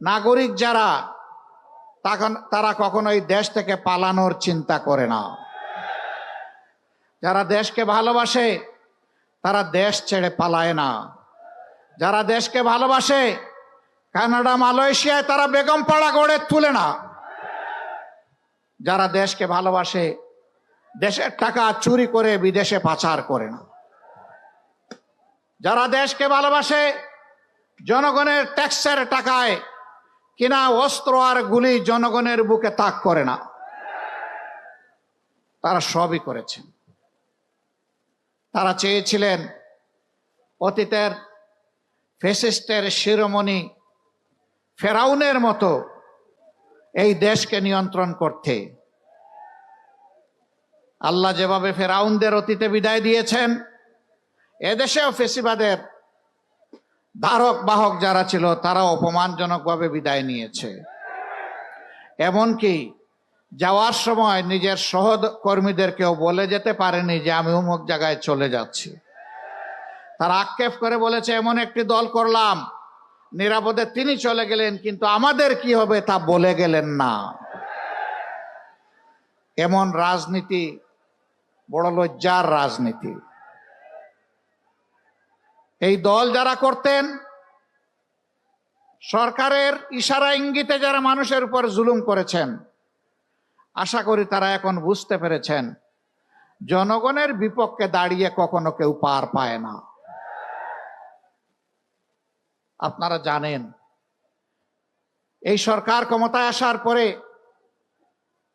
নাগরিক যারা তারা কখনোই দেশ থেকে পালানোর চিন্তা করে না। যারা দেশকে ভালোবাসে তারা দেশ ছেড়ে পালায় না। যারা দেশকে ভালোবাসে কানাডা, মালয়েশিয়ায় তারা বেগম পাড়া গড়ে তুলে না। যারা দেশকে ভালোবাসে দেশের টাকা চুরি করে বিদেশে পাচার করে না। যারা দেশকে ভালোবাসে জনগণের ট্যাক্সের টাকায় কিনা অস্ত্র আর গুলি জনগণের বুকে তাক করে না। তারা সবই করেছেন। তারা চেয়েছিলেন অতীতের ফ্যাসিস্টের শিরোমণি ফেরাউনের মতো এই দেশকে নিয়ন্ত্রণ করতে। আল্লাহ যেভাবে ফেরাউনদের অতীতে বিদায় দিয়েছেন, এদেশেও ফেসিবাদের ধারক বাহক যারা ছিল তারা অপমানজনকভাবে বিদায় নিয়েছে। এমনকি যাওয়ার সময় নিজের সহকর্মীদেরকেও বলে যেতে পারেনি যে আমি অমুক জায়গায় চলে যাচ্ছি। তারা আক্ষেপ করে বলেছে এমন একটি দল করলাম, নিরাপদে তিনি চলে গেলেন, কিন্তু আমাদের কি হবে তা বলে গেলেন না। এমন রাজনীতি বড় লজ্জার রাজনীতি। এই দল যারা করতেন, সরকারের ইশারা ইঙ্গিতে যারা মানুষের উপর জুলুম করেছেন, আশা করি তারা এখন বুঝতে পেরেছেন জনগণের বিপক্ষে দাঁড়িয়ে কখনো কেউ পার পায় না। আপনারা জানেন এই সরকার ক্ষমতায় আসার পরে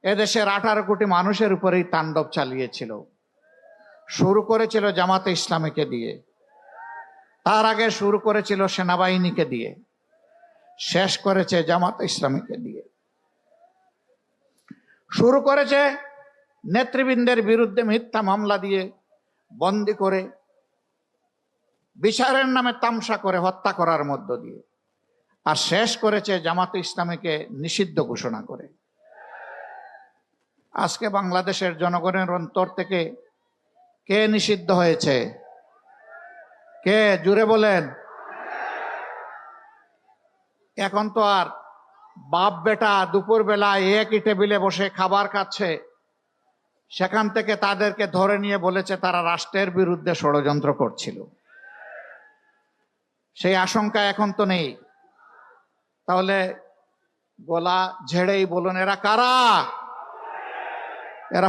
এদেশের 18 কোটি মানুষের উপরেই তাণ্ডব চালিয়েছিল। শুরু করেছিল জামাতে ইসলামীকে দিয়ে, তার আগে শুরু করেছিল সেনাবাহিনীকে দিয়ে, শেষ করেছে জামাতে ইসলামীকে দিয়ে। শুরু করেছে নেতৃবৃন্দের বিরুদ্ধে মিথ্যা মামলা দিয়ে, বন্দি করে, বিচারের নামে তামসা করে হত্যা করার মধ্য দিয়ে, আর শেষ করেছে জামাতে ইসলামীকে নিষিদ্ধ ঘোষণা করে। আজকে বাংলাদেশের জনগণের অন্তর থেকে কে নিষিদ্ধ হয়েছে? কে? জুড়ে বলেন। এখন তো আর বাপ বেটা দুপুরবেলা একই টেবিলে বসে খাবার খাচ্ছে, সেখান থেকে তাদেরকে ধরে নিয়ে বলেছে তারা রাষ্ট্রের বিরুদ্ধে ষড়যন্ত্র করছিল। সেই আশঙ্কা এখন তো নেই। তাহলে গলা ঝেড়েই বলুন এরা কারা?